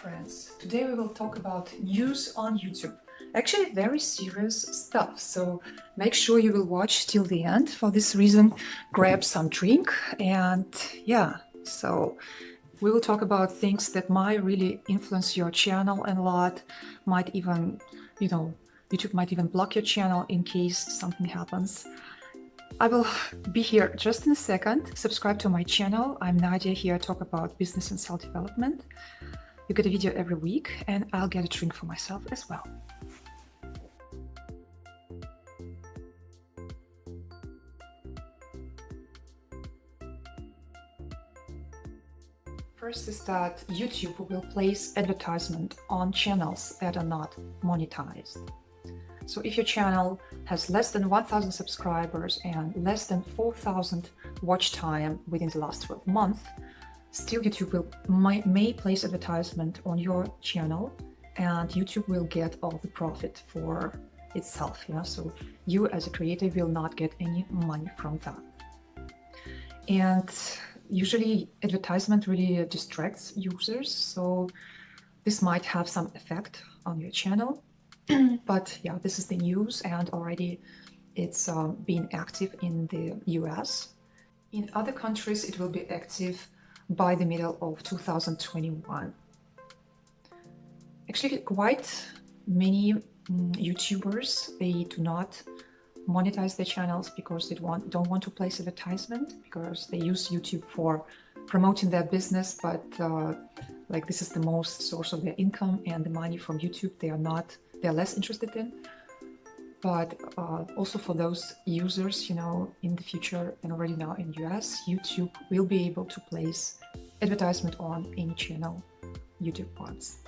friends. Today we will talk about news on YouTube. Actually, very serious stuff. So make sure you will watch till the end. For this reason, grab some drink and so we will talk about things that might really influence your channel and a lot, might even, YouTube might even block your channel in case something happens. I will be here just in a second. Subscribe to my channel. I'm Nadia here, talk about business and self-development. You get a video every week and I'll get a drink for myself as well. First is that YouTube will place advertisement on channels that are not monetized. So if your channel has less than 1,000 subscribers and less than 4,000 watch time within the last 12 months, still YouTube may place advertisement on your channel and YouTube will get all the profit for itself. So you as a creator will not get any money from that. And usually advertisement really distracts users, so this might have some effect on your channel. But yeah, this is the news, and already it's been active in the US. In other countries, it will be active by the middle of 2021. Actually, quite many YouTubers, they do not monetize their channels because they don't want to place advertisement, because they use YouTube for promoting their business, but like this is the most source of their income, and the money from YouTube they're less interested in. But also for those users, in the future and already now in US, YouTube will be able to place advertisement on any channel YouTube wants.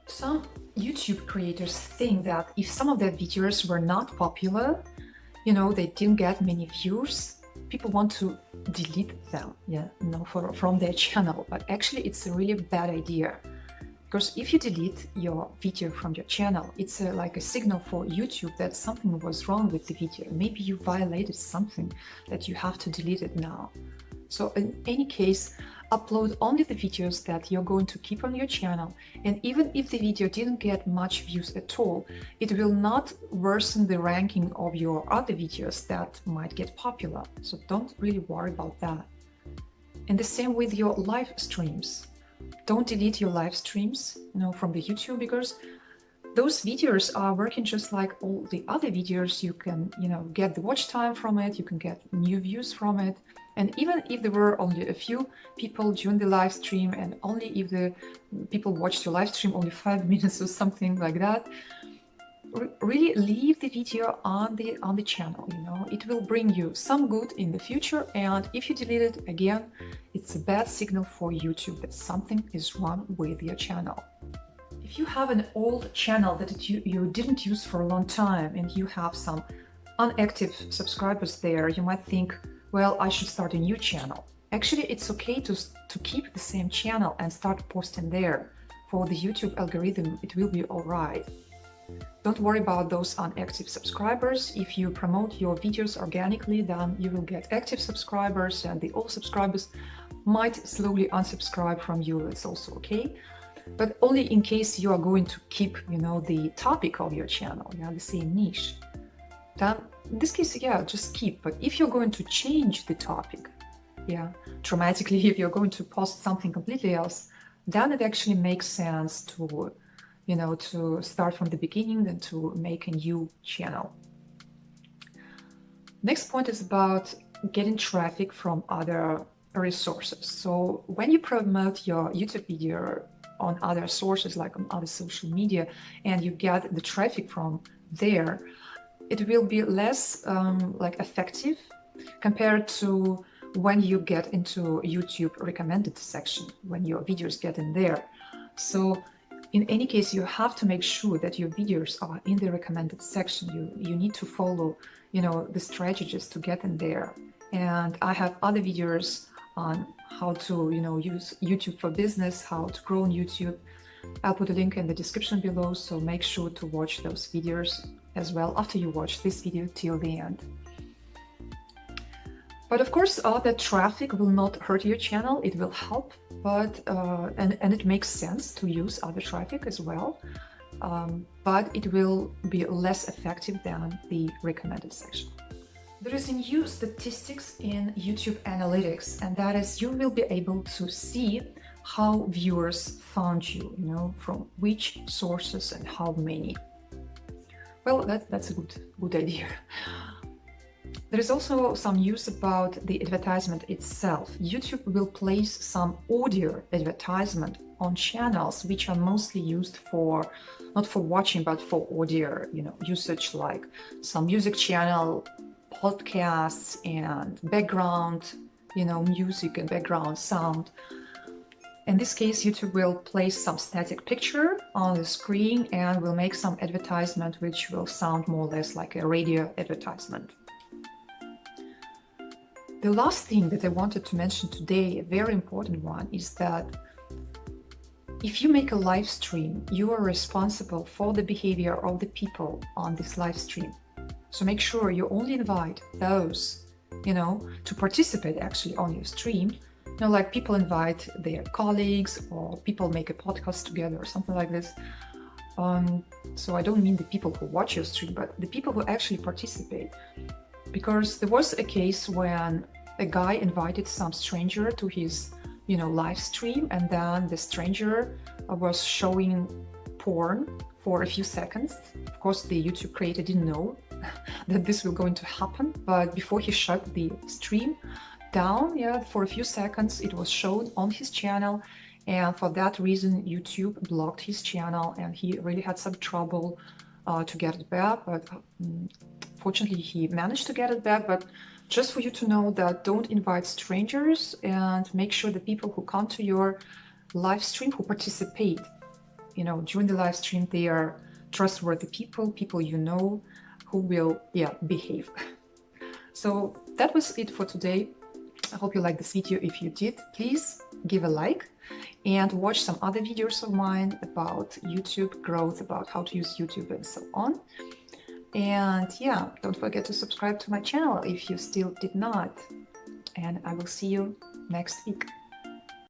Some YouTube creators think that if some of their videos were not popular, they didn't get many views, people want to delete them, from their channel. But actually it's a really bad idea, because if you delete your video from your channel, it's like a signal for YouTube that something was wrong with the video. Maybe you violated something that you have to delete it now. So in any case, upload only the videos that you're going to keep on your channel. And even if the video didn't get much views at all, it will not worsen the ranking of your other videos that might get popular. So don't really worry about that. And the same with your live streams. Don't delete your live streams, from the YouTube, because those videos are working just like all the other videos. You can, get the watch time from it, you can get new views from it. And even if there were only a few people during the live stream, and only if the people watched your live stream only 5 minutes or something like that, really leave the video on the channel. It will bring you some good in the future, and if you delete it again, it's a bad signal for YouTube that something is wrong with your channel. If you have an old channel that you didn't use for a long time and you have some inactive subscribers there, you might think, well, I should start a new channel. Actually, it's okay to keep the same channel and start posting there. For the YouTube algorithm, it will be all right. Don't worry about those inactive subscribers. If you promote your videos organically, then you will get active subscribers, and the old subscribers might slowly unsubscribe from you. It's also okay. But only in case you are going to keep, the topic of your channel, the same niche. Then in this case, just keep. But if you're going to change the topic, dramatically, if you're going to post something completely else, then it actually makes sense to to start from the beginning and to make a new channel. Next point is about getting traffic from other resources. So when you promote your YouTube video on other sources, like on other social media, and you get the traffic from there, it will be less effective compared to when you get into YouTube recommended section, when your videos get in there. So in any case, you have to make sure that your videos are in the recommended section. You need to follow, the strategies to get in there. And I have other videos on how to, use YouTube for business, how to grow on YouTube. I'll put a link in the description below, so make sure to watch those videos as well after you watch this video till the end. But of course, the traffic will not hurt your channel. It will help, but and it makes sense to use other traffic as well. But it will be less effective than the recommended section. There is a new statistics in YouTube analytics, and that is you will be able to see how viewers found you, from which sources and how many. Well, that's a good idea. There is also some news about the advertisement itself. YouTube will place some audio advertisement on channels which are mostly used for, not for watching, but for audio, usage, like some music channel, podcasts, and background, music and background sound. In this case, YouTube will place some static picture on the screen and will make some advertisement which will sound more or less like a radio advertisement. The last thing that I wanted to mention today, a very important one, is that if you make a live stream, you are responsible for the behavior of the people on this live stream. So make sure you only invite those, to participate actually on your stream. Like people invite their colleagues, or people make a podcast together or something like this. So I don't mean the people who watch your stream, but the people who actually participate. Because there was a case when a guy invited some stranger to his, live stream, and then the stranger was showing porn for a few seconds. Of course, the YouTube creator didn't know that this was going to happen, but before he shut the stream down, for a few seconds, it was shown on his channel, and for that reason, YouTube blocked his channel, and he really had some trouble to get it back. But fortunately, he managed to get it back. But just for you to know that don't invite strangers, and make sure the people who come to your live stream, who participate, during the live stream, they are trustworthy people who will, behave. So that was it for today. I hope you liked this video. If you did, please give a like and watch some other videos of mine about YouTube growth, about how to use YouTube and so on. And don't forget to subscribe to my channel if you still did not. And I will see you next week.